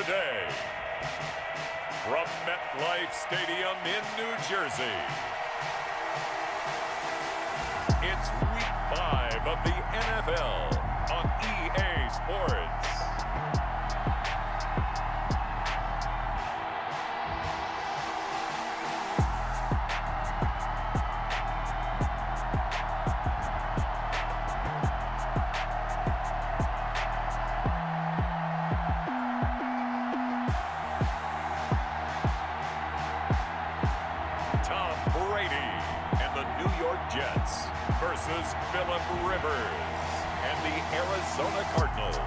today. From MetLife Stadium in New Jersey, it's Week 5 of the NFL on EA Sports. Tom Brady and the New York Jets versus Philip Rivers and the Arizona Cardinals.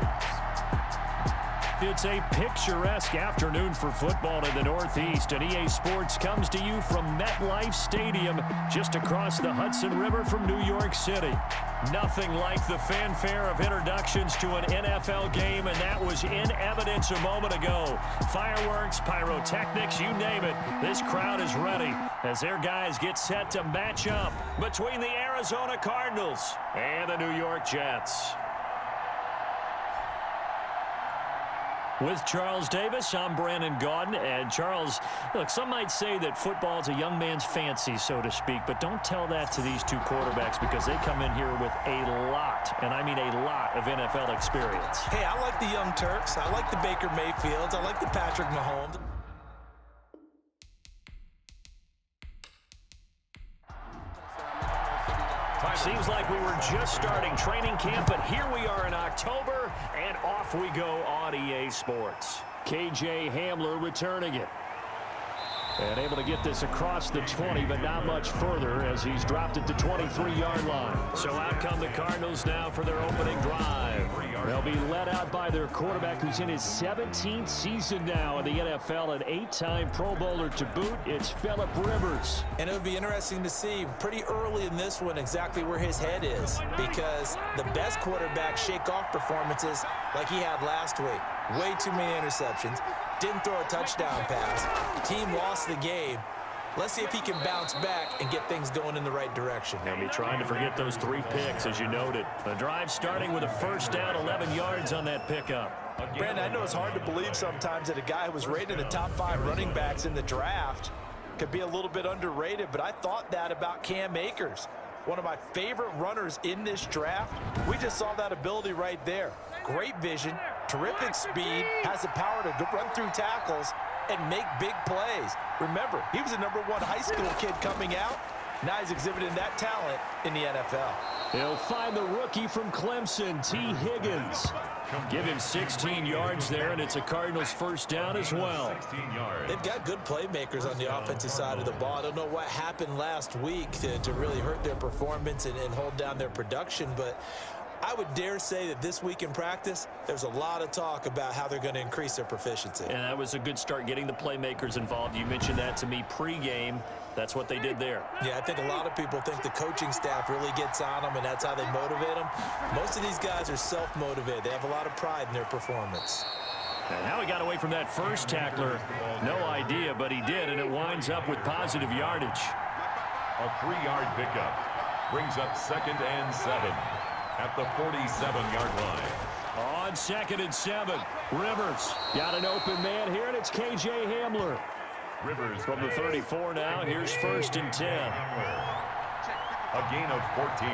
It's a picturesque afternoon for football in the Northeast, and EA Sports comes to you from MetLife Stadium just across the Hudson River from New York City. Nothing like the fanfare of introductions to an NFL game, and that was in evidence a moment ago. Fireworks, pyrotechnics, you name it. This crowd is ready as their guys get set to match up between the Arizona Cardinals and the New York Jets. With Charles Davis, I'm Brandon Gaudin. And Charles, look, some might say that football is a young man's fancy, so to speak, but don't tell that to these two quarterbacks because they come in here with a lot, and I mean a lot, of NFL experience. Hey, I like the Young Turks. I like the Baker Mayfields. I like the Patrick Mahomes. Seems like we were just starting training camp, but here we are in October, and off we go on EA Sports. KJ Hamler returning it. And able to get this across the 20, but not much further as he's dropped it to 23-yard line. So out come the Cardinals now for their opening drive. They'll be led out by their quarterback who's in his 17th season now in the NFL, an 8-time Pro Bowler to boot. It's Philip Rivers. And it would be interesting to see pretty early in this one exactly where his head is, because the best quarterbacks shake off performances like he had last week. Way too many interceptions. Didn't throw a touchdown pass. Team lost the game. Let's see if he can bounce back and get things going in the right direction. They'll be trying to forget those 3 picks, as you noted. The drive starting with a first down, 11 yards on that pickup. Brandon, I know it's hard to believe sometimes that a guy who was rated in the top 5 running backs in the draft could be a little bit underrated, but I thought that about Cam Akers. One of my favorite runners in this draft. We just saw that ability right there. Great vision, terrific speed, has the power to run through tackles and make big plays. Remember, he was a #1 high school kid coming out. Now he's exhibiting that talent in the NFL. He'll find the rookie from Clemson, T. Higgins. Give him 16 yards there, and it's a Cardinals first down as well. They've got good playmakers on the offensive side of the ball. I don't know what happened last week to really hurt their performance and hold down their production, but I would dare say that this week in practice, there's a lot of talk about how they're going to increase their proficiency. And that was a good start getting the playmakers involved. You mentioned that to me pregame. That's what they did there. Yeah, I think a lot of people think the coaching staff really gets on them, and that's how they motivate them. Most of these guys are self-motivated. They have a lot of pride in their performance. And now he got away from that first tackler. No idea, but he did, and it winds up with positive yardage. A 3-yard pickup brings up 2nd and 7 at the 47-yard line. On 2nd and 7, Rivers got an open man here, and it's KJ Hamler. Rivers From the 34 now, here's 1st and 10. A gain of 14.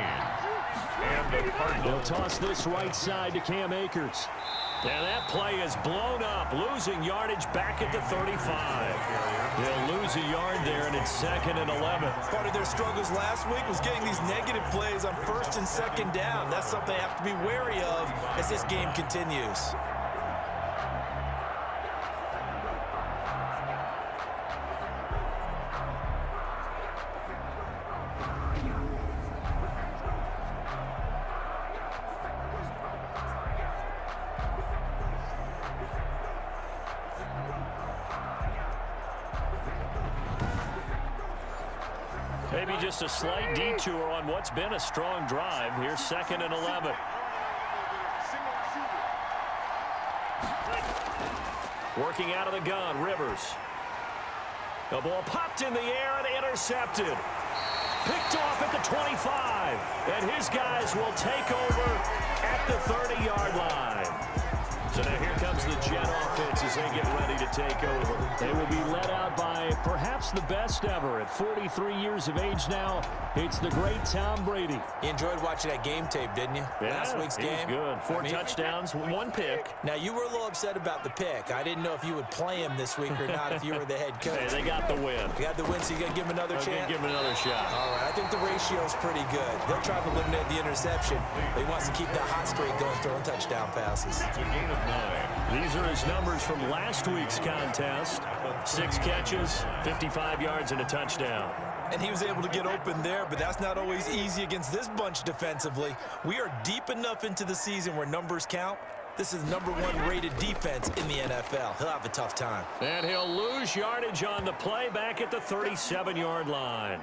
And the They'll Cardinals toss this right side to Cam Akers. And that play is blown up, losing yardage back at the 35. They'll lose a yard there, and it's 2nd and 11. Part of their struggles last week was getting these negative plays on 1st and 2nd down. That's something they have to be wary of as this game continues. Maybe just a slight detour on what's been a strong drive. Here's 2nd and 11. Working out of the gun, Rivers. The ball popped in the air and intercepted. Picked off at the 25. And his guys will take over at the 30-yard line. So now here comes comes the Jet offense as they get ready to take over. They will be led out by perhaps the best ever. At 43 years of age now, it's the great Tom Brady. You enjoyed watching that game tape, didn't you? Yeah, Last week's game. Good. Four touchdowns, one pick. Now, you were a little upset about the pick. I didn't know if you would play him this week or not if you were the head coach. Hey, they got the win. You got the win, so you got to give him another chance? Give him another shot. All right, I think the ratio is pretty good. They'll try to eliminate the interception, but he wants to keep that hot streak going, throwing touchdown passes. It's a gain of 9. These are his numbers from last week's contest. 6 catches, 55 yards, and a touchdown. And he was able to get open there, but that's not always easy against this bunch defensively. We are deep enough into the season where numbers count. This is number 1 rated defense in the NFL. He'll have a tough time. And he'll lose yardage on the play back at the 37-yard line.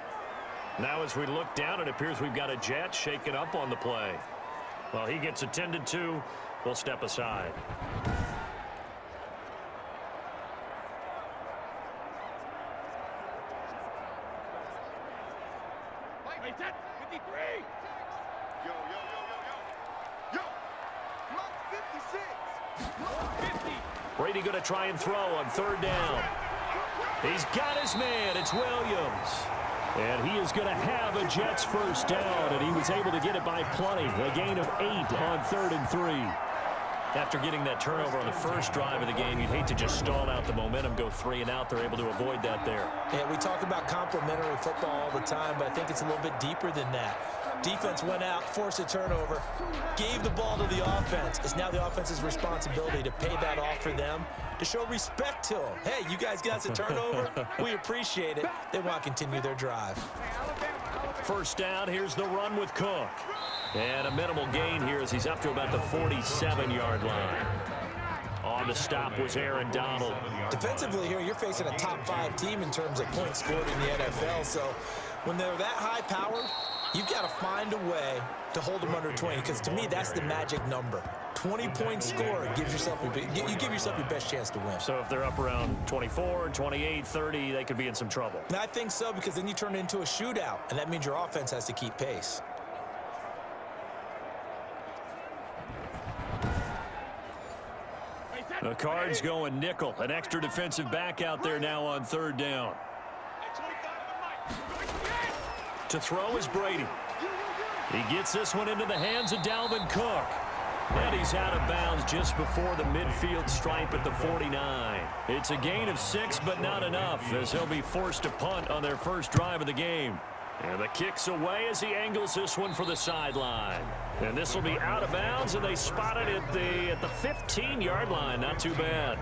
Now as we look down, it appears we've got a Jet shaken up on the play. Well, he gets attended to. We'll step aside. Brady going to try and throw on 3rd down. He's got his man. It's Williams. And he is going to have a Jets first down, and he was able to get it by plenty. A gain of 8 on 3rd and 3. After getting that turnover on the first drive of the game, you'd hate to just stall out the momentum, go 3 and out. They're able to avoid that there. Yeah, we talk about complementary football all the time, but I think it's a little bit deeper than that. Defense went out, forced a turnover, gave the ball to the offense. It's now the offense's responsibility to pay that off for them, to show respect to them. Hey, you guys got us a turnover. We appreciate it. They want to continue their drive. First down, here's the run with Cook. And a minimal gain here as he's up to about the 47-yard line. On the stop was Aaron Donald. Defensively here, you're facing a top 5 team in terms of points scored in the NFL. So when they're that high-powered, you've got to find a way to hold them under 20, because to me, that's the magic number. 20-point score gives yourself you give yourself your best chance to win. So if they're up around 24, 28, 30, they could be in some trouble. And I think so, because then you turn it into a shootout, and that means your offense has to keep pace. The Cards going nickel. An extra defensive back out there now on 3rd down. To throw is Brady. He gets this one into the hands of Dalvin Cook. And he's out of bounds just before the midfield stripe at the 49. It's a gain of 6, but not enough, as he'll be forced to punt on their first drive of the game. And the kick's away as he angles this one for the sideline. And this will be out of bounds, and they spot it at the 15-yard line. Not too bad.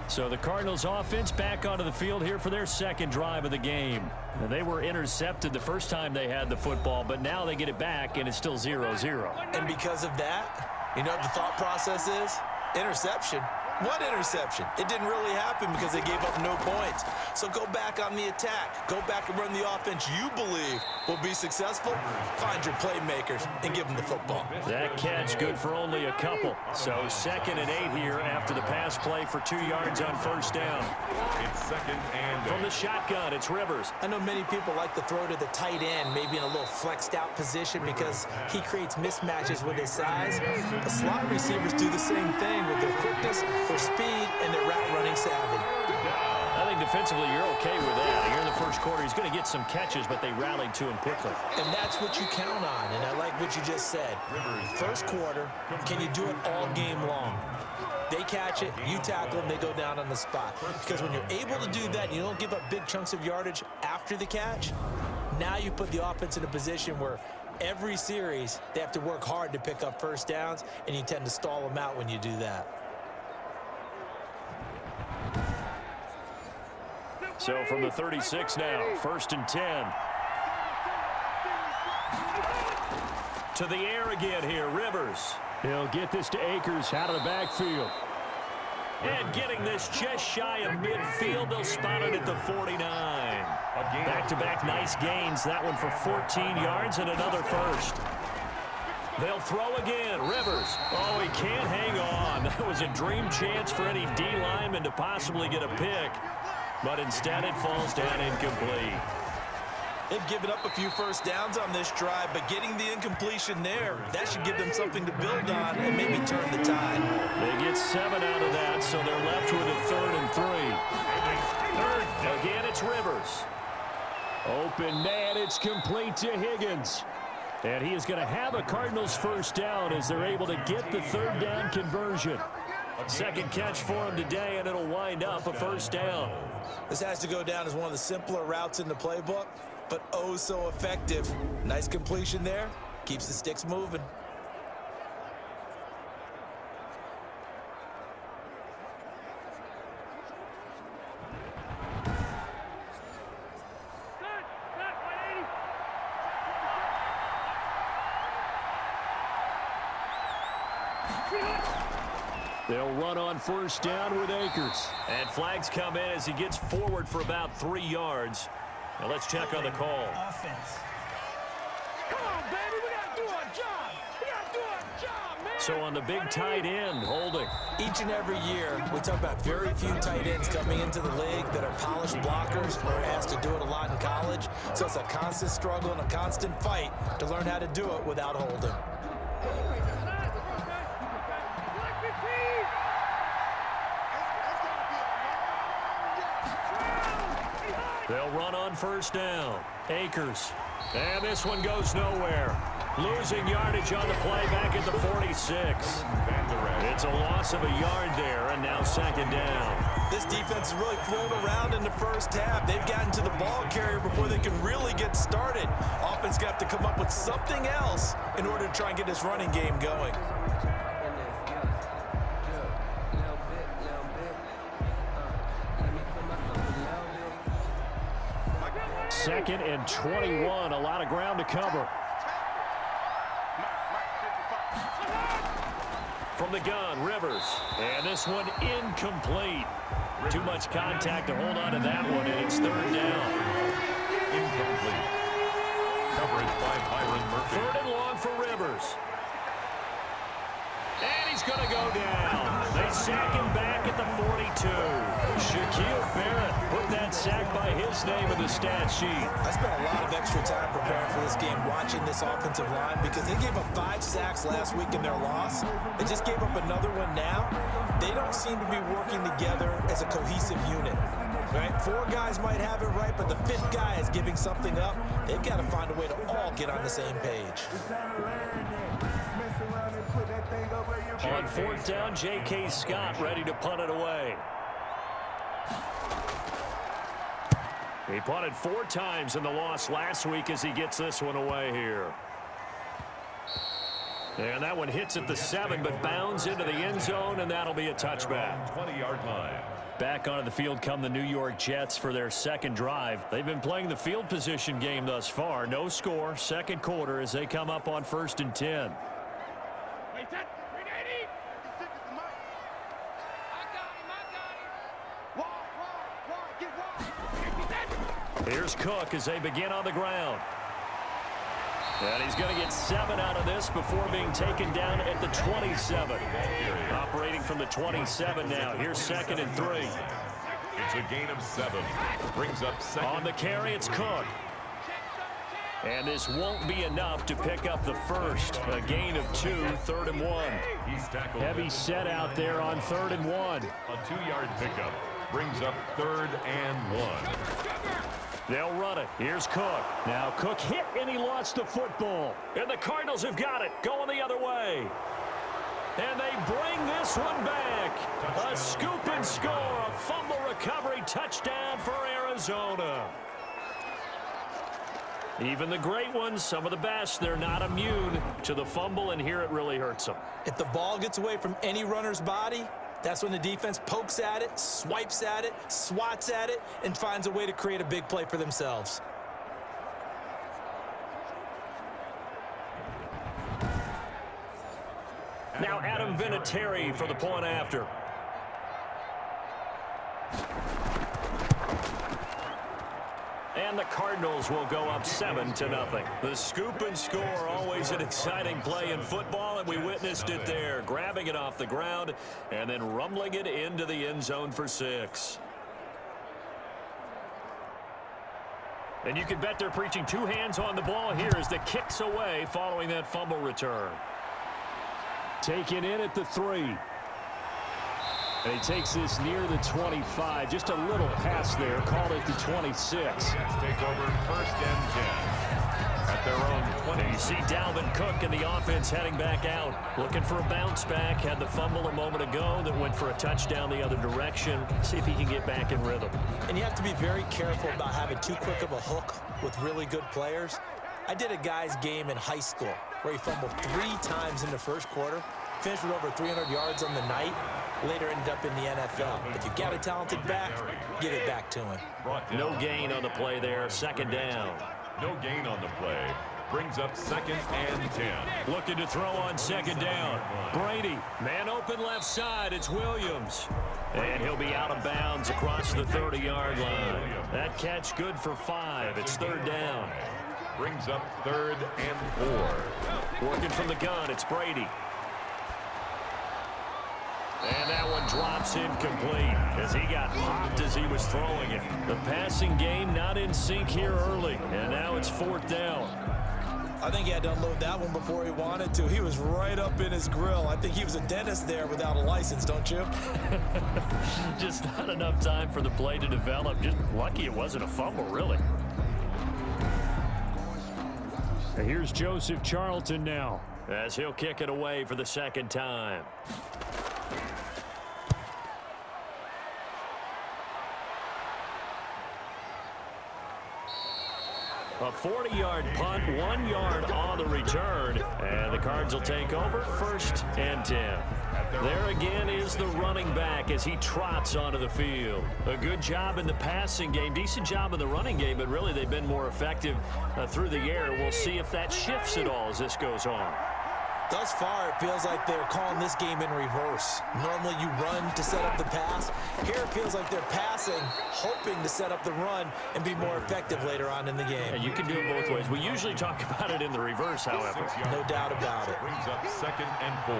So the Cardinals offense back onto the field here for their second drive of the game. And they were intercepted the first time they had the football, but now they get it back, and it's still 0-0. And because of that, you know what the thought process is? Interception. What interception? It didn't really happen because they gave up no points. So go back on the attack. Go back and run the offense you believe will be successful. Find your playmakers and give them the football. That catch good for only a couple. So 2nd and 8 here after the pass play for 2 yards on first down. It's 2nd and 8. From the shotgun, it's Rivers. I know many people like to throw to the tight end, maybe in a little flexed out position because he creates mismatches with his size. The slot receivers do the same thing with their quickness, their speed, and their route running savvy. I think defensively you're okay with that. Here in the first quarter, he's going to get some catches, but they rallied to him quickly. And that's what you count on, and I like what you just said. First quarter, can you do it all game long? They catch it, you tackle them, they go down on the spot. Because when you're able to do that, you don't give up big chunks of yardage after the catch, now you put the offense in a position where every series they have to work hard to pick up first downs, and you tend to stall them out when you do that. So from the 36 now, 1st and 10. To the air again here, Rivers. He'll get this to Akers out of the backfield. And getting this just shy of midfield, they'll spot it at the 49. Back-to-back nice gains. That one for 14 yards and another first. They'll throw again. Rivers. Oh, he can't hang on. That was a dream chance for any D lineman to possibly get a pick. But instead it falls down incomplete. They've given up a few first downs on this drive, but getting the incompletion there, that should give them something to build on and maybe turn the tide. They get 7 out of that, so they're left with a 3rd and 3. Again, it's Rivers. Open man, it's complete to Higgins. And he is going to have a Cardinals first down as they're able to get the 3rd down conversion. Second catch for him today, and it'll wind up a first down. This has to go down as one of the simpler routes in the playbook, but oh so effective. Nice completion there. Keeps the sticks moving. They'll run on first down with Akers. And flags come in as he gets forward for about 3 yards. Now let's check on the call. Offense. Come on, baby. We got to do our job. We got to do our job, man. So on the big tight end, holding. Each and every year, we talk about very few tight ends coming into the league that are polished blockers or asked to do it a lot in college. So it's a constant struggle and a constant fight to learn how to do it without holding. They'll run on first down. Akers. And this one goes nowhere. Losing yardage on the play back at the 46. It's a loss of a yard there, and now second down. This defense has really flown around in the first half. They've gotten to the ball carrier before they can really get started. Offense got to come up with something else in order to try and get this running game going. Second and 21, a lot of ground to cover. From the gun, Rivers. And this one incomplete. Too much contact to hold on to that one, and it's 3rd down. Incomplete. Coverage by Byron Murphy. 3rd and long for Rivers. And he's going to go down. They sack him back at the 42. Shaquille Barrett put that sack by his name in the stat sheet. I spent a lot of extra time preparing for this game watching this offensive line because they gave up 5 sacks last week in their loss. They just gave up another one now. They don't seem to be working together as a cohesive unit. Right? 4 guys might have it right, but the 5th guy is giving something up. They've got to find a way to all get on the same page. On 4th down, J.K. Scott ready to punt it away. He punted 4 times in the loss last week as he gets this one away here. And that one hits at the 7, but bounds into the end zone, and that'll be a touchback. 20-yard line. Back onto the field come the New York Jets for their second drive. They've been playing the field position game thus far. No score, second quarter as they come up on 1st and 10. Here's Cook as they begin on the ground. And he's going to get 7 out of this before being taken down at the 27. Operating from the 27 now. Here's 2nd and 3. It's a gain of 7. Brings up second. On the carry, it's Cook. And this won't be enough to pick up the first. A gain of 2, 3rd and 1. He's tackled. Heavy set out there on 3rd and 1. A 2-yard pickup. Brings up 3rd and 1. They'll run it. Here's Cook. Now Cook hit and he lost the football. And the Cardinals have got it. Going the other way. And they bring this one back. A scoop and score. A fumble recovery touchdown for Arizona. Even the great ones, some of the best, they're not immune to the fumble, and here it really hurts them. If the ball gets away from any runner's body, that's when the defense pokes at it, swipes at it, swats at it, and finds a way to create a big play for themselves. Now Adam Vinatieri for the point after. And the Cardinals will go up 7-0. The scoop and score, always an exciting play in football, and we witnessed it there. Grabbing it off the ground and then rumbling it into the end zone for 6. And you can bet they're preaching two hands on the ball here as the kick's away following that fumble return. Taken in at the 3. And he takes this near the 25. Just a little pass there. Called it the 26. Jets take over 1st and 10 at their own 20. And you see Dalvin Cook and the offense heading back out. Looking for a bounce back. Had the fumble a moment ago that went for a touchdown the other direction. See if he can get back in rhythm. And you have to be very careful about having too quick of a hook with really good players. I did a guy's game in high school where he fumbled 3 times in the first quarter. Finished with over 300 yards on the night. Later ended up in the NFL. If you got a talented back, give it back to him. No gain on the play there. 2nd down. No gain on the play. Brings up 2nd and 10. Looking to throw on 2nd down. Brady, man open left side. It's Williams. And he'll be out of bounds across the 30-yard line. That catch good for 5. It's 3rd down. Brings up 3rd and 4. Working from the gun, it's Brady. And that one drops incomplete as he got popped as he was throwing it. The passing game not in sync here early, and now it's 4th down. I think he had to unload that one before he wanted to. He was right up in his grill. I think he was a dentist there without a license, don't you? Just not enough time for the play to develop. Just lucky it wasn't a fumble, really. And here's Joseph Charlton now, as he'll kick it away for the 2nd time. A 40-yard punt, 1 yard on the return, and the Cards will take over 1st and 10. There again is the running back as he trots onto the field. A good job in the passing game, decent job in the running game, but really they've been more effective through the air. We'll see if that shifts at all as this goes on. Thus far, it feels like they're calling this game in reverse. Normally you run to set up the pass. Here it feels like they're passing, hoping to set up the run and be more effective later on in the game. And you can do it both ways. We usually talk about it in the reverse, however. No doubt about it. Brings up 2nd and 4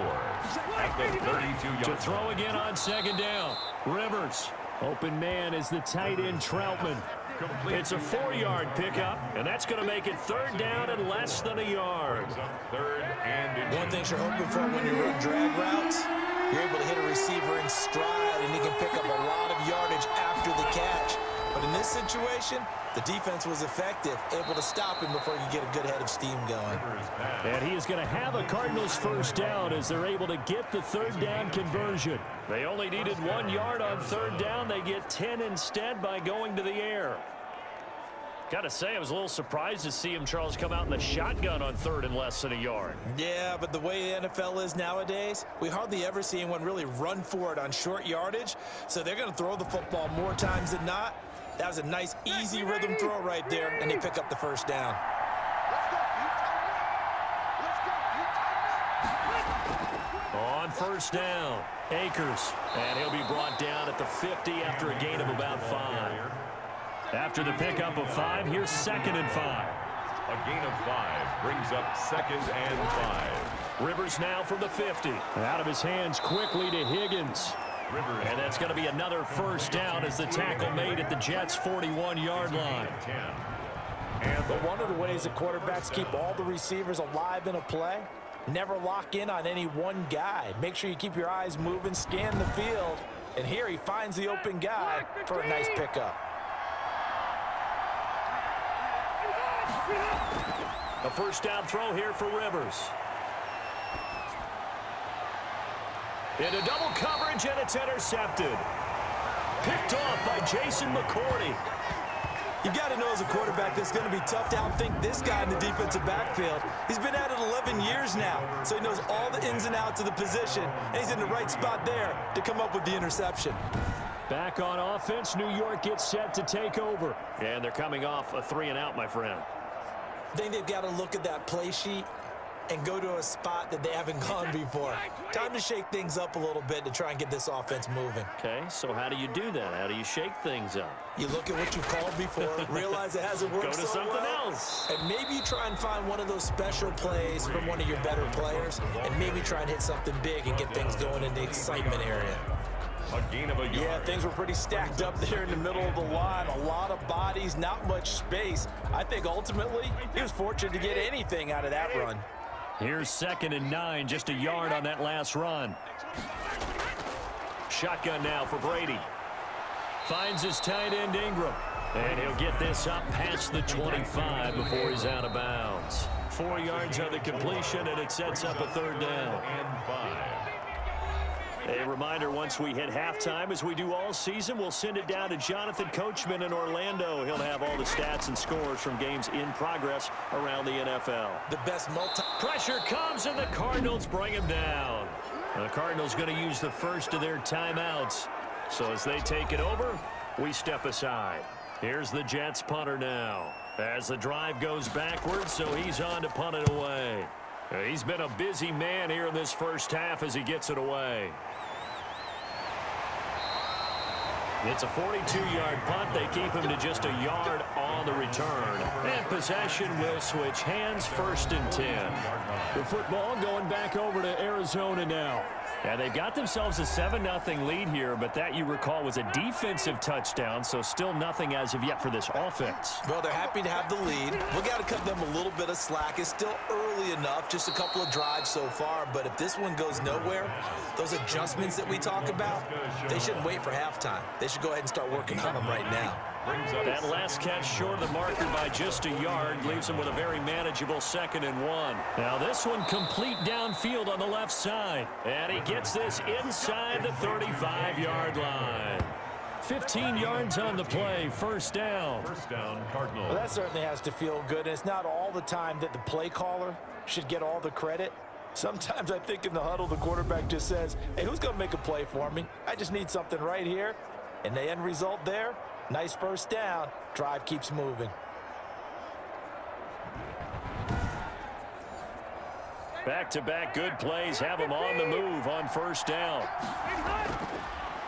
at the 32-yard To throw again on 2nd down. Rivers. Open man is the tight end Troutman. It's a 4-yard pickup, and that's going to make it 3rd down and less than a yard. One thing you're hoping for when you run drag routes, you're able to hit a receiver in stride, and he can pick up a lot of yardage after the catch. But in this situation, the defense was effective, able to stop him before you get a good head of steam going. And he is going to have a Cardinals 1st down as they're able to get the 3rd down conversion. They only needed 1 yard on 3rd down. They get 10 instead by going to the air. Got to say, I was a little surprised to see him, Charles, come out in the shotgun on 3rd and less than a yard. Yeah, but the way the NFL is nowadays, we hardly ever see anyone really run for it on short yardage. So they're going to throw the football more times than not. That was a nice, easy rhythm throw right there, and they pick up the 1st down. On 1st down, Akers, and he'll be brought down at the 50 after a gain of about 5. After the pickup of 5, here's 2nd and 5. A gain of 5 brings up 2nd and 5. Rivers now from the 50. Out of his hands quickly to Higgins. And that's going to be another 1st down as the tackle made at the Jets' 41-yard line. But one of the ways that quarterbacks keep all the receivers alive in a play, never lock in on any one guy. Make sure you keep your eyes moving, scan the field. And here he finds the open guy for a nice pickup. A 1st down throw here for Rivers. Into double coverage, and it's intercepted. Picked off by Jason McCourty. You got to know as a quarterback that's going to be tough to outthink this guy in the defensive backfield. He's been at it 11 years now, so he knows all the ins and outs of the position, and he's in the right spot there to come up with the interception. Back on offense, New York gets set to take over. And they're coming off a 3-and-out, my friend. I think they've got to look at that play sheet and go to a spot that they haven't gone before. Time to shake things up a little bit to try and get this offense moving. Okay, so how do you do that? How do you shake things up? You look at what you called before, realize it hasn't worked Go to so something well, else. and maybe you try and find one of those special plays from one of your better players, and maybe try and hit something big and get things going in the excitement area. A gain of a yard. Yeah, things were pretty stacked up there in the middle of the line. A lot of bodies, not much space. I think ultimately he was fortunate to get anything out of that run. Here's 2nd and 9, just a yard on that last run. Shotgun now for Brady. Finds his tight end Ingram. And he'll get this up past the 25 before he's out of bounds. 4 yards on the completion, and it sets up a 3rd down. And 5. A reminder, once we hit halftime, as we do all season, we'll send it down to Jonathan Coachman in Orlando. He'll have all the stats and scores from games in progress around the NFL. The best Pressure comes, and the Cardinals bring him down. The Cardinals going to use the first of their timeouts. So as they take it over, we step aside. Here's the Jets punter now. As the drive goes backwards, so he's on to punt it away. He's been a busy man here in this first half as he gets it away. It's a 42-yard punt. They keep him to just a yard on the return. And possession will switch hands, 1st and 10. The football going back over to Arizona now. And they've got themselves a 7-0 lead here, but that, you recall, was a defensive touchdown, so still nothing as of yet for this offense. Well, they're happy to have the lead. We got to cut them a little bit of slack. It's still early enough, just a couple of drives so far, but if this one goes nowhere, those adjustments that we talk about, they shouldn't wait for halftime. They should go ahead and start working on them right now. That last catch short of the marker by just a yard leaves him with a very manageable 2nd and 1. Now this one complete downfield on the left side. And he gets this inside the 35-yard line. 15 yards on the play, 1st down. 1st down, Cardinals. Well, that certainly has to feel good. And it's not all the time that the play caller should get all the credit. Sometimes I think in the huddle, the quarterback just says, hey, who's going to make a play for me? I just need something right here. And the end result there, nice 1st down. Drive keeps moving. Back-to-back good plays have him on the move on 1st down.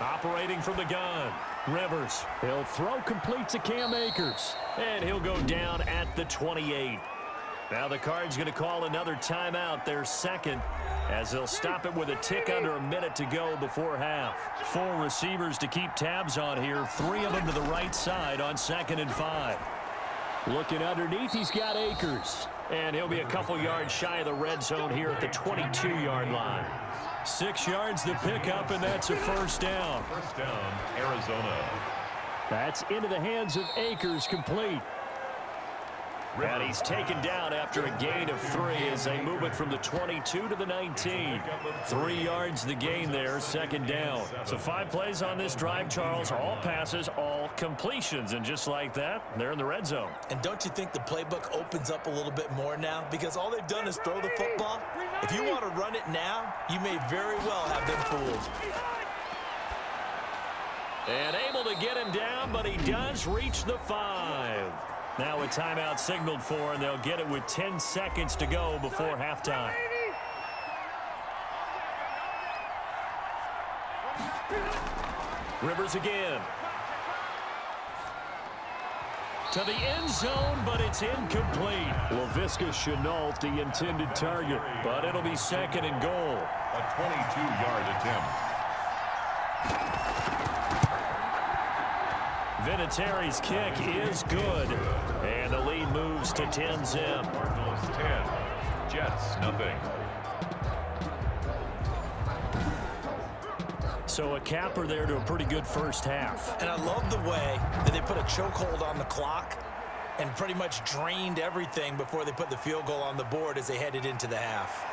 Operating from the gun, Rivers. He'll throw complete to Cam Akers. And he'll go down at the 28. Now the Cards going to call another timeout, their 2nd, as they'll stop it with a tick under a minute to go before half. 4 receivers to keep tabs on here, 3 of them to the right side on 2nd and 5. Looking underneath, he's got Akers. And he'll be a couple yards shy of the red zone here at the 22-yard line. 6 yards to pick up, and that's a 1st down. 1st down, Arizona. That's into the hands of Akers, complete. And he's taken down after a gain of 3 as they move it from the 22 to the 19. 3 yards the gain there, 2nd down. So 5 plays on this drive, Charles. All passes, all completions. And just like that, they're in the red zone. And don't you think the playbook opens up a little bit more now? Because all they've done is throw the football. If you want to run it now, you may very well have them fooled. And able to get him down, but he does reach the 5. Now a timeout signaled for, and they'll get it with 10 seconds to go before halftime. Rivers again. To the end zone, but it's incomplete. Laviska Shenault, the intended target, but it'll be 2nd and goal. A 22-yard attempt. Vinatieri's kick is good, and the lead moves to 10-zip. Cardinals 10, Jets nothing. So a capper there to a pretty good first half. And I love the way that they put a chokehold on the clock and pretty much drained everything before they put the field goal on the board as they headed into the half.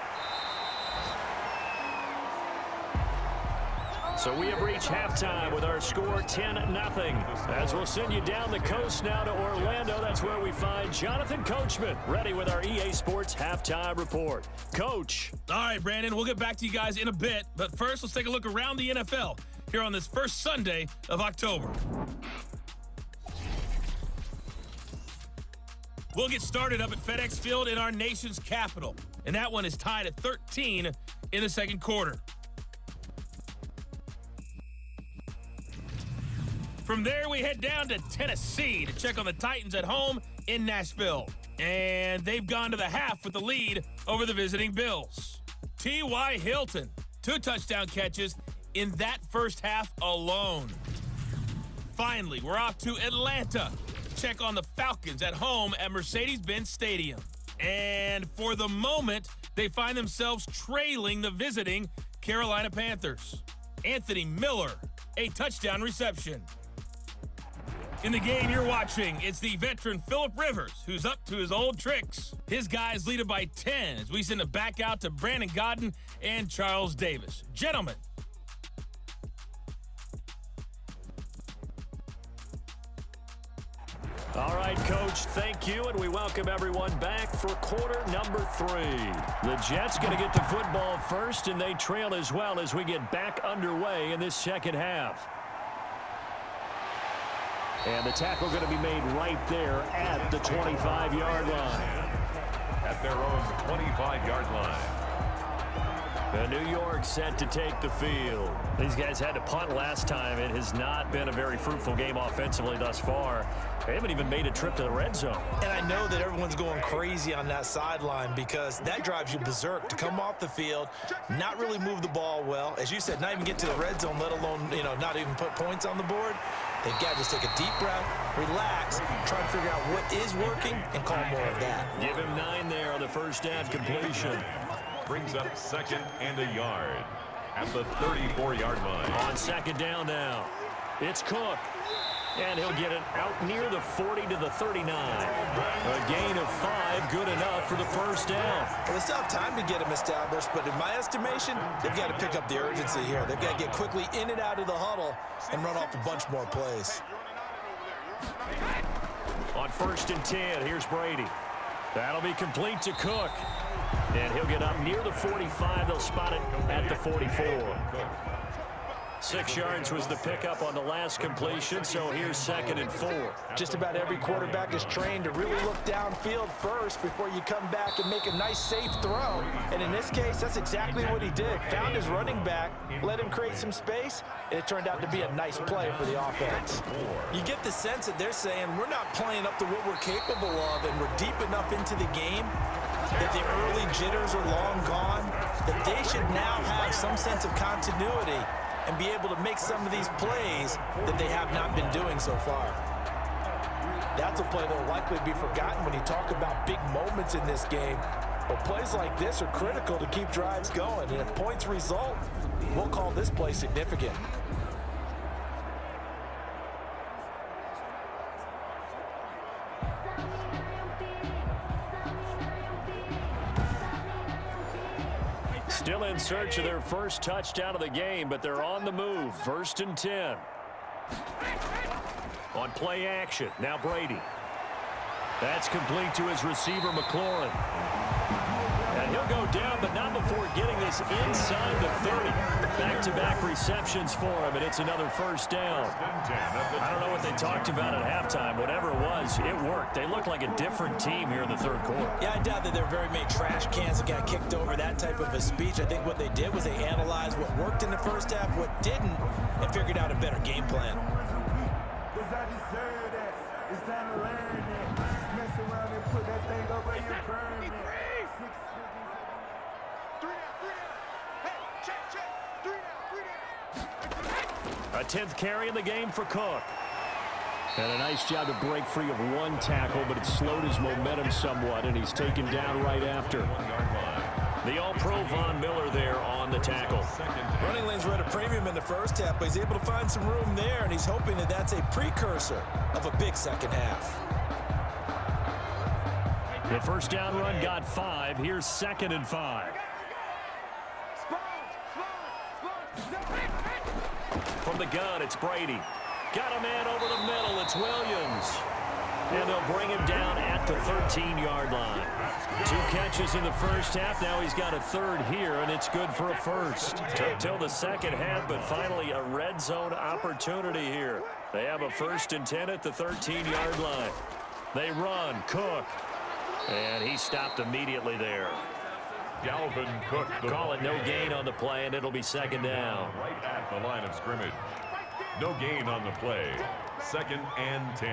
So we have reached halftime with our score 10-0. As we'll send you down the coast now to Orlando. That's where we find Jonathan Coachman ready with our EA Sports halftime report. Coach. All right, Brandon, we'll get back to you guys in a bit. But first, let's take a look around the NFL here on this first Sunday of October. We'll get started up at FedEx Field in our nation's capital. And that one is tied at 13 in the second quarter. From there, we head down to Tennessee to check on the Titans at home in Nashville. And they've gone to the half with the lead over the visiting Bills. T.Y. Hilton, 2 touchdown catches, in that first half alone. Finally, we're off to Atlanta to check on the Falcons at home at Mercedes-Benz Stadium. And for the moment, they find themselves trailing the visiting Carolina Panthers. Anthony Miller, a touchdown reception. In the game you're watching, it's the veteran Phillip Rivers, who's up to his old tricks. His guys lead it by 10 as we send it back out to Brandon Godden and Charles Davis. Gentlemen. All right, Coach, thank you, and we welcome everyone back for quarter number 3. The Jets going to get the football first, and they trail as well as we get back underway in this second half. And the tackle going to be made right there at the 25-yard line. At their own 25-yard line. The New York set to take the field. These guys had to punt last time. It has not been a very fruitful game offensively thus far. They haven't even made a trip to the red zone. And I know that everyone's going crazy on that sideline because that drives you berserk to come off the field, not really move the ball well. As you said, not even get to the red zone, let alone, not even put points on the board. They've got to just take a deep breath, relax, try to figure out what is working, and call more of that. Give him 9 there on the first down completion. Brings up 2nd and a yard at the 34-yard line. On 2nd down now, it's Cook. And he'll get it out near the 40 to the 39. A gain of 5, good enough for the first down. Well, they still have time to get him established, but in my estimation, they've got to pick up the urgency here. They've got to get quickly in and out of the huddle and run off a bunch more plays. On 1st and 10, here's Brady. That'll be complete to Cook. And he'll get up near the 45. They'll spot it at the 44. 6 yards was the pickup on the last completion, so here's 2nd and 4. Just about every quarterback is trained to really look downfield first before you come back and make a nice, safe throw. And in this case, that's exactly what he did. Found his running back, let him create some space, and it turned out to be a nice play for the offense. You get the sense that they're saying, we're not playing up to what we're capable of, and we're deep enough into the game that the early jitters are long gone, that they should now have some sense of continuity and be able to make some of these plays that they have not been doing so far. That's a play that will likely be forgotten when you talk about big moments in this game. But plays like this are critical to keep drives going, and if points result, we'll call this play significant. Still in search of their first touchdown of the game, but they're on the move. 1st and 10. On play action, now Brady. That's complete to his receiver, McLaurin. And he'll go down, but not before getting this inside the 30. Back-to-back receptions for him, and it's another first down. I don't know what they talked about at halftime. Whatever it was, it worked. They look like a different team here in the third quarter. Yeah, I doubt that there are very many trash cans that got kicked over, that type of a speech. I think what they did was they analyzed what worked in the first half, what didn't, and figured out a better game plan. It's time to learn it. Mess around and put that thing over your permit. A 10th carry in the game for Cook. And a nice job to break free of one tackle, but it slowed his momentum somewhat, and he's taken down right after. The All-Pro Von Miller there on the tackle. Running lanes were at a premium in the first half, but he's able to find some room there, and he's hoping that that's a precursor of a big second half. The first down run got 5. Here's 2nd and 5. From the gun, it's Brady. Got a man over the middle. It's Williams. And they'll bring him down at the 13-yard line. 2 catches in the first half. Now he's got a 3rd here, and it's good for a first. Took till the second half, but finally a red zone opportunity here. They have a 1st and 10 at the 13-yard line. They run. Cook. And he stopped immediately there. Dalvin Cook. Call it no gain on the play, and it'll be 2nd down. Right at the line of scrimmage. No gain on the play. 2nd and 10.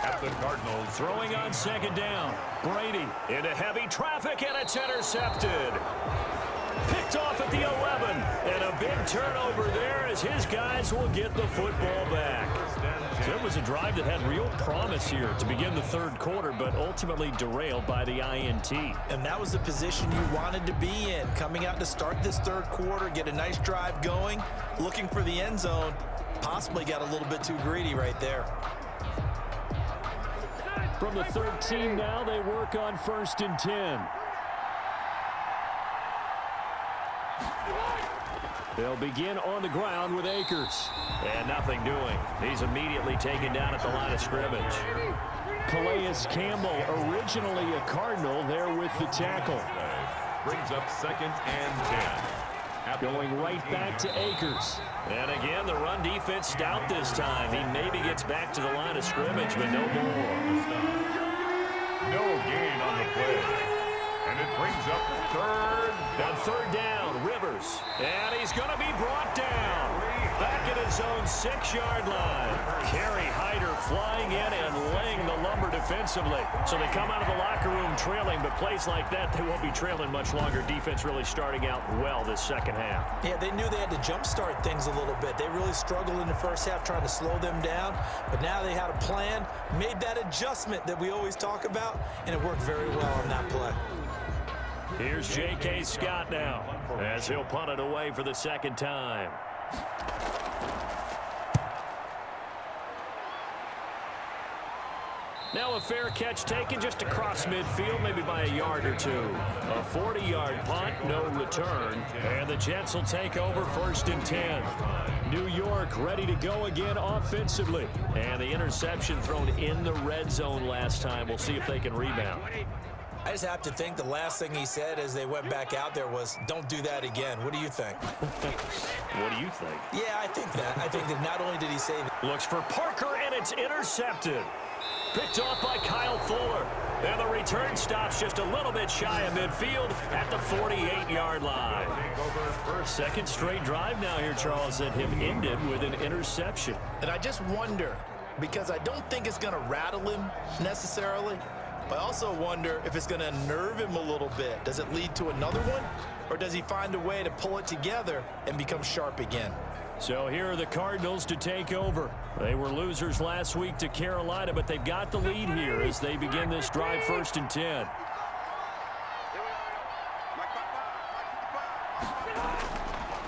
At the Cardinals. Throwing on 2nd down. Brady into heavy traffic, and it's intercepted. Picked off at the 11. And a a big turnover there as his guys will get the football back. So it was a drive that had real promise here to begin the third quarter, but ultimately derailed by the INT. And that was the position you wanted to be in, coming out to start this third quarter, get a nice drive going, looking for the end zone. Possibly got a little bit too greedy right there. From the 13 now, they work on 1st and 10. They'll begin on the ground with Akers. And nothing doing. He's immediately taken down at the line of scrimmage. Calais Campbell, originally a Cardinal, there with the tackle. Brings up 2nd and 10. Going right back to Akers. And again, the run defense stout this time. He maybe gets back to the line of scrimmage, but no more. No gain on the play. And it brings up 3rd down. On 3rd down, Rivers. And he's going to be brought down. Back at his own 6-yard line. Kerry Hyder flying in and laying the lumber defensively. So they come out of the locker room trailing, but plays like that, they won't be trailing much longer. Defense really starting out well this second half. Yeah, they knew they had to jumpstart things a little bit. They really struggled in the first half trying to slow them down, but now they had a plan, made that adjustment that we always talk about, and it worked very well on that play. Here's J.K. Scott now as he'll punt it away for the second time. Now a fair catch taken just across midfield, maybe by a yard or two. A 40-yard punt, no return. And the Jets will take over 1st and 10. New York ready to go again offensively. And the interception thrown in the red zone last time. We'll see if they can rebound. I just have to think the last thing he said as they went back out there was, don't do that again. What do you think? What do you think? Yeah, I think that. I think that not only did he say that. Looks for Parker, and it's intercepted. Picked off by Kyle Fuller. And the return stops just a little bit shy of midfield at the 48-yard line. Second straight drive now here, Charles, that have ended with an interception. And I just wonder, because I don't think it's going to rattle him necessarily, but I also wonder if it's going to unnerve him a little bit. Does it lead to another one? Or does he find a way to pull it together and become sharp again? So here are the Cardinals to take over. They were losers last week to Carolina, but they've got the lead here as they begin this drive 1st and 10.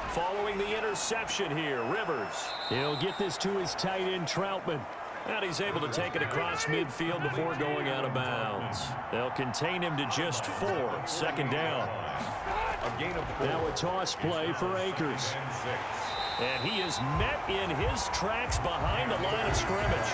Following the interception here, Rivers. He'll get this to his tight end, Troutman. And he's able to take it across midfield before going out of bounds. They'll contain him to just 4. 2nd down. A gain of 4. Now a toss play for Akers. And he is met in his tracks behind the line of scrimmage.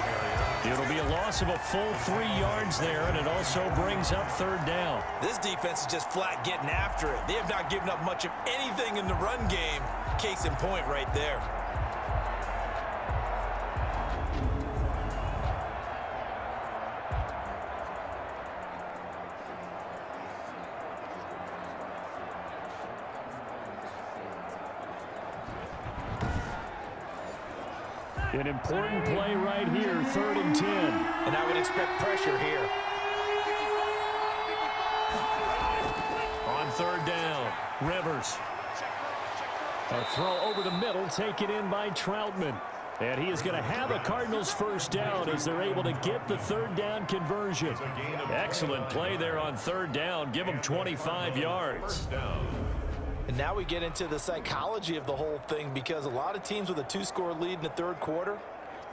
It'll be a loss of a full 3 yards there, and it also brings up 3rd down. This defense is just flat getting after it. They have not given up much of anything in the run game. Case in point right there. An important play right here, 3rd and 10. And I would expect pressure here. On 3rd down, Rivers. A throw over the middle, taken in by Troutman. And he is going to have a Cardinals 1st down as they're able to get the 3rd down conversion. Excellent play there on 3rd down. Give them 25 yards. And now we get into the psychology of the whole thing, because a lot of teams with a 2-score lead in the third quarter,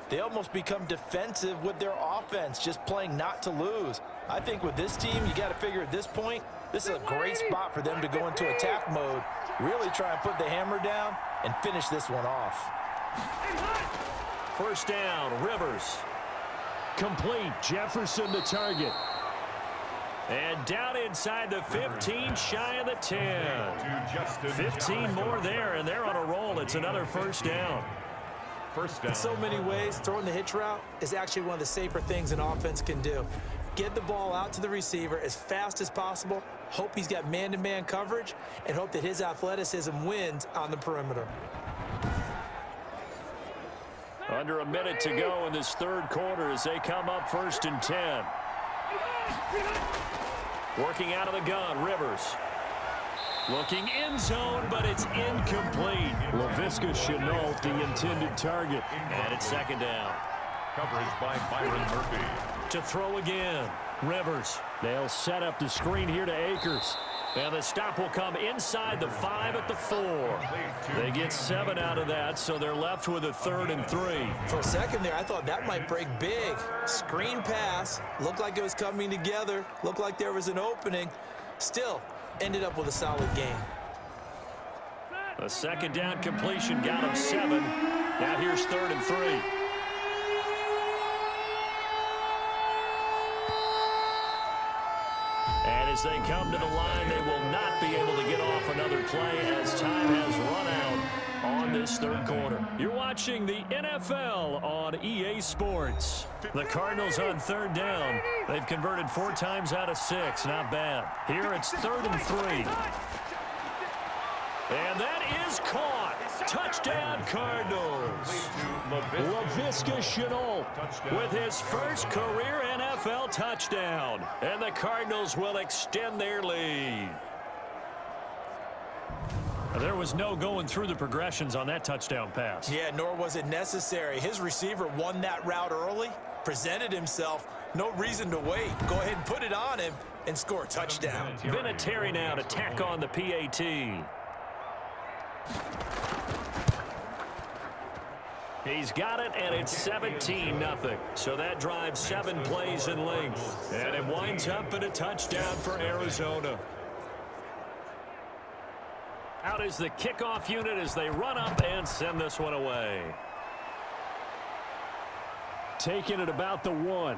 they almost become defensive with their offense, just playing not to lose. I think with this team, you got to figure at this point, this is a great spot for them to go into attack mode, really try and put the hammer down and finish this one off. 1st down, Rivers. Complete, Jefferson the target. And down inside the 15, shy of the 10. 15 more there, and they're on a roll. It's another 1st down. In so many ways, throwing the hitch route is actually one of the safer things an offense can do. Get the ball out to the receiver as fast as possible, hope he's got man-to-man coverage, and hope that his athleticism wins on the perimeter. Under a minute to go in this third quarter as they come up 1st and 10. Working out of the gun, Rivers. Looking in zone, but it's incomplete. Laviska Shenault, the intended target. And it's second down. Coverage by Byron Murphy. To throw again. Rivers. They'll set up the screen here to Akers. And the stop will come inside the 5 at the 4. They get 7 out of that, so they're left with a 3rd and 3. For a second there, I thought that might break big. Screen pass. Looked like it was coming together. Looked like there was an opening. Still, ended up with a solid game. A second down completion got him 7. Now here's 3rd and 3. And as they come to the line, they will not be able to get off another play as time has run out on this 3rd quarter. You're watching the NFL on EA Sports. The Cardinals on 3rd down. They've converted 4 times out of 6. Not bad. Here it's 3rd and 3. And that is caught. Touchdown, Cardinals. Laviska Shenault with his first career NFL touchdown. And the Cardinals will extend their lead. There was no going through the progressions on that touchdown pass. Yeah, nor was it necessary. His receiver won that route early, presented himself. No reason to wait. Go ahead and put it on him and score a touchdown. Vinatieri now to tack on the PAT. He's got it, and it's 17-0. So that drives 7 plays in length. And it winds up in a touchdown for Arizona. Out is the kickoff unit as they run up and send this one away. Taking it about the 1.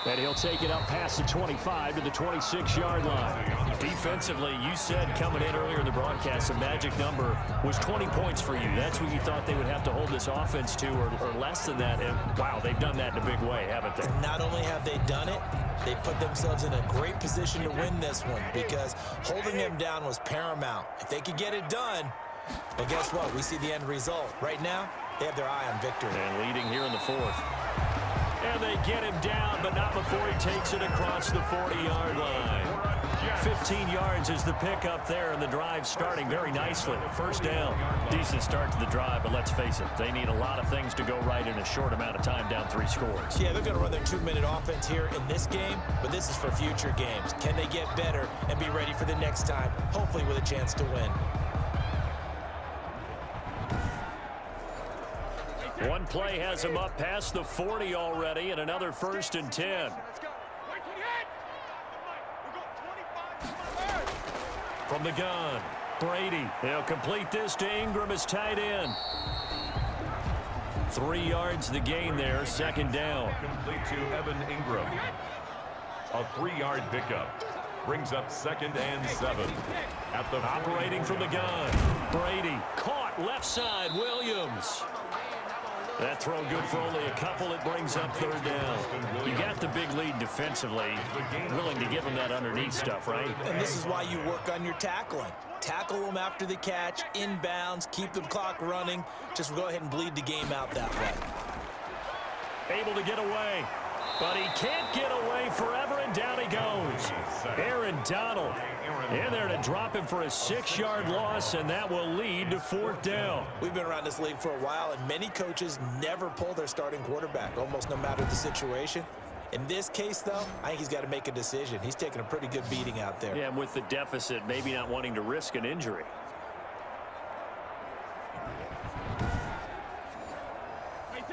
And he'll take it up past the 25 to the 26-yard line. Defensively, you said coming in earlier in the broadcast, the magic number was 20 points for you. That's what you thought they would have to hold this offense to, or less than that. And, wow, they've done that in a big way, haven't they? Not only have they done it, they put themselves in a great position to win this one because holding them down was paramount. If they could get it done, well, guess what? We see the end result. Right now, they have their eye on victory. And leading here in the 4th. And they get him down, but not before he takes it across the 40-yard line. 15 yards is the pickup there, and the drive starting very nicely. First down. Decent start to the drive, but let's face it, they need a lot of things to go right in a short amount of time, down 3 scores. Yeah, they're going to run their 2-minute offense here in this game, but this is for future games. Can they get better and be ready for the next time, hopefully with a chance to win? One play has him up past the 40 already, and another 1st and 10. From the gun, Brady. He'll complete this to Ingram as tight end. 3 yards the gain there, 2nd down. Complete to Evan Ingram. A 3-yard pickup. Brings up 2nd and 7. At the operating from the gun, Brady. Caught left side, Williams. That throw good for only a couple. It brings up 3rd down. You got the big lead defensively. Willing to give them that underneath stuff, right? And this is why you work on your tackling. Tackle them after the catch, inbounds, keep the clock running. Just go ahead and bleed the game out that way. Able to get away. But he can't get away forever, and down he goes. Aaron Donald in there to drop him for a 6-yard loss, and that will lead to 4th down. We've been around this league for a while, and many coaches never pull their starting quarterback, almost no matter the situation. In this case, though, I think he's got to make a decision. He's taking a pretty good beating out there. Yeah, and with the deficit, maybe not wanting to risk an injury.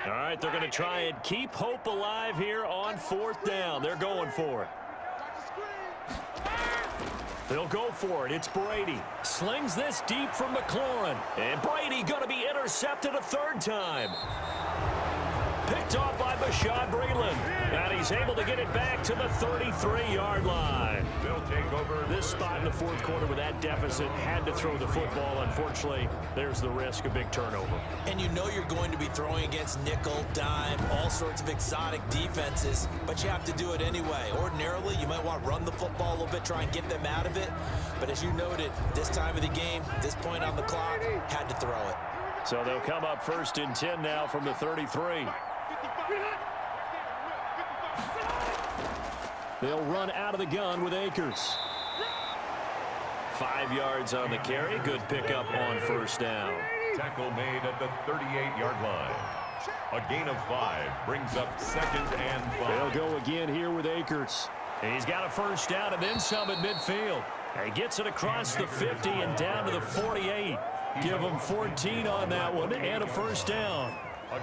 All right, they're going to try and keep hope alive here on 4th down. They're going for it. They'll go for it. It's Brady. Slings this deep from McLaurin. And Brady going to be intercepted a 3rd time. Picked off by Bashaud Breeland. And he's able to get it back to the 33-yard line. They'll take over this spot in the 4th quarter with that deficit. Had to throw the football. Unfortunately, there's the risk of big turnover. And you know you're going to be throwing against nickel, dime, all sorts of exotic defenses, but you have to do it anyway. Ordinarily, you might want to run the football a little bit, try and get them out of it. But as you noted, this time of the game, this point on the clock, had to throw it. So they'll come up 1st and 10 now from the 33. They'll run out of the gun with Akers. 5 yards on the carry. Good pickup on first down. Tackle made at the 38-yard line. A gain of 5 brings up 2nd and 5. They'll go again here with Akers. He's got a first down and then some at midfield. And he gets it across the 50 and down to the 48. Give him 14 on that one and a first down.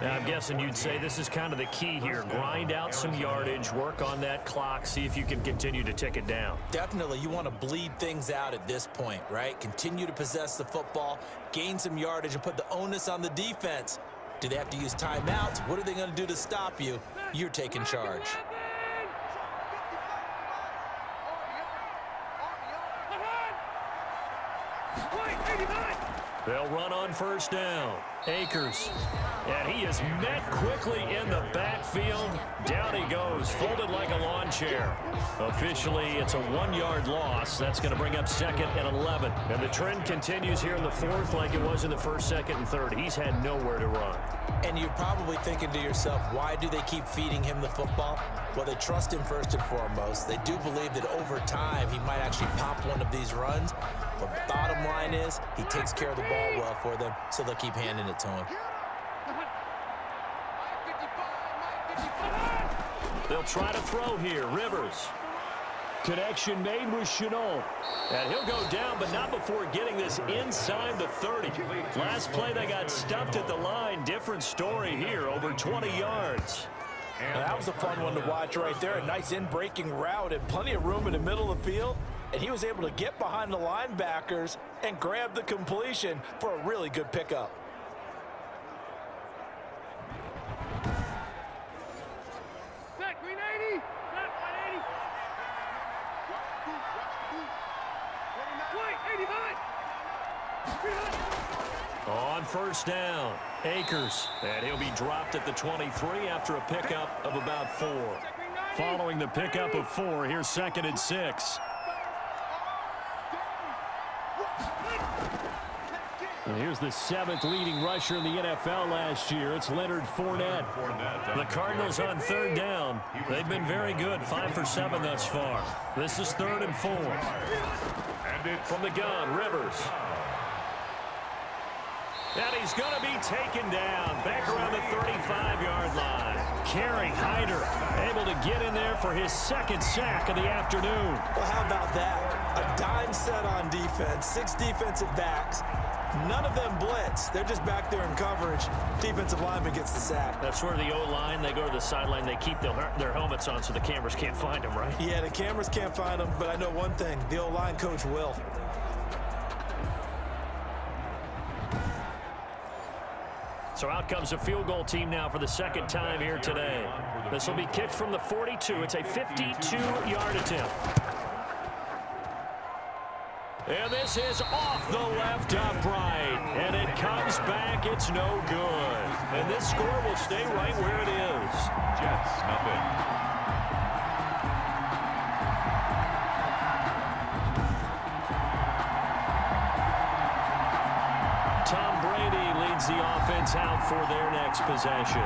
Now, I'm guessing you'd say this is kind of the key here. Grind out some yardage, work on that clock, see if you can continue to tick it down. Definitely, you want to bleed things out at this point, right? Continue to possess the football, gain some yardage, and put the onus on the defense. Do they have to use timeouts? What are they going to do to stop you? You're taking charge. They'll run on first down. Akers. And he is met quickly in the backfield. Down he goes, folded like a lawn chair. Officially, it's a 1-yard loss. That's going to bring up 2nd and 11. And the trend continues here in the 4th like it was in the 1st, 2nd, and 3rd. He's had nowhere to run. And you're probably thinking to yourself, why do they keep feeding him the football? Well, they trust him first and foremost. They do believe that over time he might actually pop one of these runs. But the bottom line is he takes care of the ball well for them, so they'll keep handing it to him. They'll try to throw here. Rivers. Connection made with Shenault. And he'll go down, but not before getting this inside the 30. Last play, they got stuffed at the line. Different story here, over 20 yards. And that was a fun one to watch right there. A nice in-breaking route and plenty of room in the middle of the field. And he was able to get behind the linebackers and grab the completion for a really good pickup. Back, 390. Back, 180. Wait, 85. On first down, Akers. And he'll be dropped at the 23 after a pickup of about 4. Following the pickup of 4, here's 2nd and 6. And here's the 7th leading rusher in the NFL last year. It's Leonard Fournette. The Cardinals on 3rd down. They've been very good, 5 for 7 thus far. This is 3rd and 4. From the gun, Rivers. And he's going to be taken down back around the 35-yard line. Kerry Hyder able to get in there for his 2nd sack of the afternoon. Well, how about that? A dime set on defense, 6 defensive backs. None of them blitz. They're just back there in coverage. Defensive lineman gets the sack. That's where the O-line, they go to the sideline, they keep their helmets on so the cameras can't find them, right? Yeah, the cameras can't find them, but I know one thing. The O-line coach will. So out comes a field goal team now for the 2nd time here today. This will be kicked from the 42. It's a 52-yard attempt. And this is off the left upright. And it comes back. It's no good. And this score will stay right where it is. Jets, nothing. Tom Brady leads the offense out for their next possession.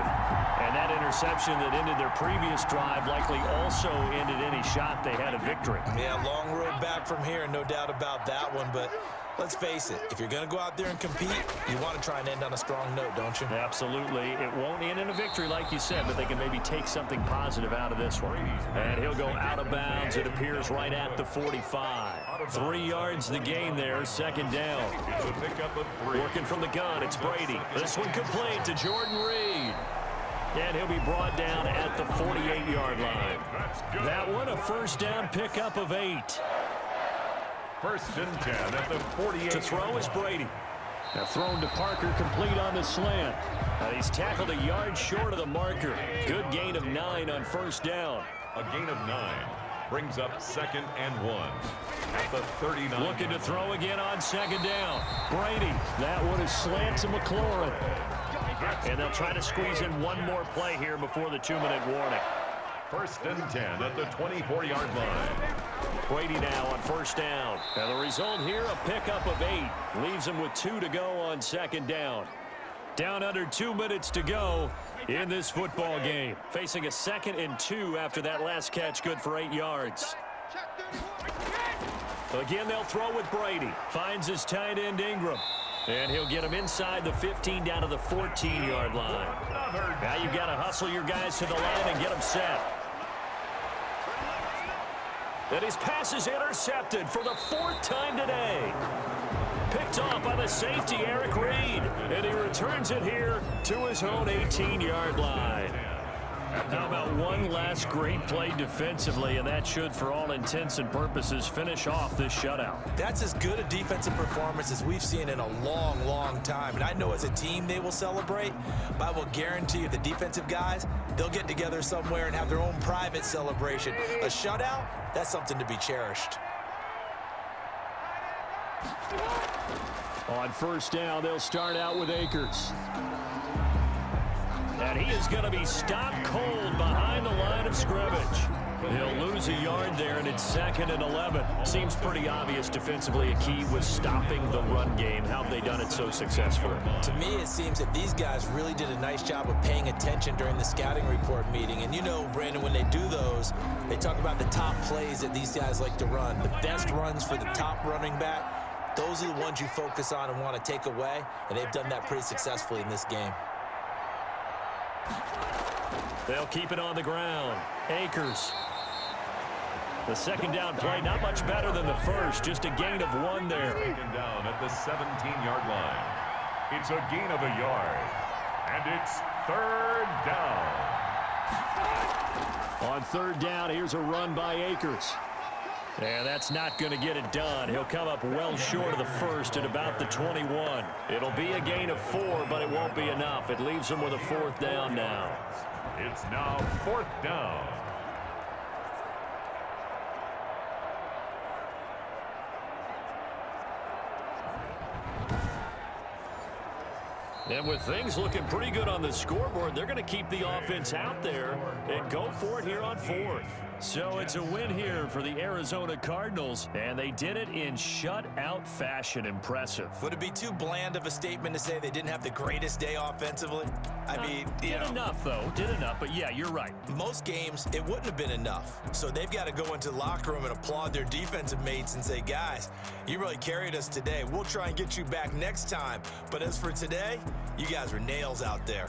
And that interception that ended their previous drive likely also ended any shot they had a victory. Yeah, long road back from here, no doubt about that one. But let's face it, if you're going to go out there and compete, you want to try and end on a strong note, don't you? Absolutely. It won't end in a victory like you said, but they can maybe take something positive out of this one. And he'll go out of bounds. It appears right at the 45. 3 yards the gain there, 2nd down. It's a pickup of 3. Working from the gun, it's Brady. This one complete to Jordan Reed. And he'll be brought down at the 48-yard line. That one a first down pickup of 8. 1st and 10 at the 48. To throw is Brady. Now thrown to Parker, complete on the slant. He's tackled a yard short of the marker. Good gain of 9 on first down. A gain of 9 brings up 2nd and 1 at the 39. Looking to throw again on 2nd down. Brady, that one is slant to McLaurin. And they'll try to squeeze in one more play here before the 2-minute warning. 1st and 10 at the 24-yard line. Brady now on first down. And the result here, a pickup of 8. Leaves him with 2 to go on 2nd down. Down under 2 minutes to go in this football game. Facing a 2nd and 2 after that last catch, good for 8 yards. Again, they'll throw with Brady. Finds his tight end Ingram. And he'll get him inside the 15 down to the 14-yard line. Now you've got to hustle your guys to the line and get them set. And his pass is intercepted for the 4th time today. Picked off by the safety, Eric Reed. And he returns it here to his own 18-yard line. How about one last great play defensively, and that should, for all intents and purposes, finish off this shutout. That's as good a defensive performance as we've seen in a long, long time. And I know as a team they will celebrate, but I will guarantee you the defensive guys, they'll get together somewhere and have their own private celebration. A shutout, that's something to be cherished. On first down, they'll start out with Akers. And he is going to be stopped cold behind the line of scrimmage. He'll lose a yard there, and it's 2nd and 11. Seems pretty obvious defensively a key was stopping the run game. How have they done it so successfully? To me, it seems that these guys really did a nice job of paying attention during the scouting report meeting. And you know, Brandon, when they do those, they talk about the top plays that these guys like to run. The best runs for the top running back, those are the ones you focus on and want to take away. And they've done that pretty successfully in this game. They'll keep it on the ground. Akers. The second down play, not much better than the first. Just a gain of 1 there. Taken down at the 17-yard line. It's a gain of a yard. And it's 3rd down. On 3rd down, here's a run by Akers. And that's not going to get it done. He'll come up well short of the first at about the 21. It'll be a gain of 4, but it won't be enough. It leaves him with a 4th down now. It's now 4th down. And with things looking pretty good on the scoreboard, they're going to keep the offense out there and go for it here on 4th. So it's a win here for the Arizona Cardinals, and they did it in shutout fashion. Impressive. Would it be too bland of a statement to say they didn't have the greatest day offensively? I mean, you know. Did enough, though. Did enough, but yeah, you're right. Most games, it wouldn't have been enough. So they've got to go into the locker room and applaud their defensive mates and say, guys, you really carried us today. We'll try and get you back next time. But as for today, you guys were nails out there.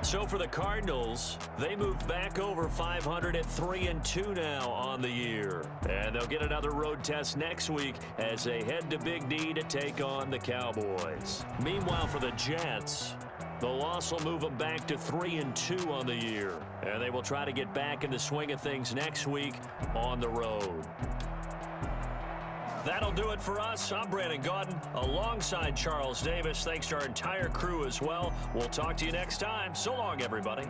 So for the Cardinals, they move back over 500 at 3-2 now on the year. And they'll get another road test next week as they head to Big D to take on the Cowboys. Meanwhile, for the Jets, the loss will move them back to 3-2 on the year. And they will try to get back in the swing of things next week on the road. That'll do it for us. I'm Brandon Gaudin alongside Charles Davis. Thanks to our entire crew as well. We'll talk to you next time. So long, everybody.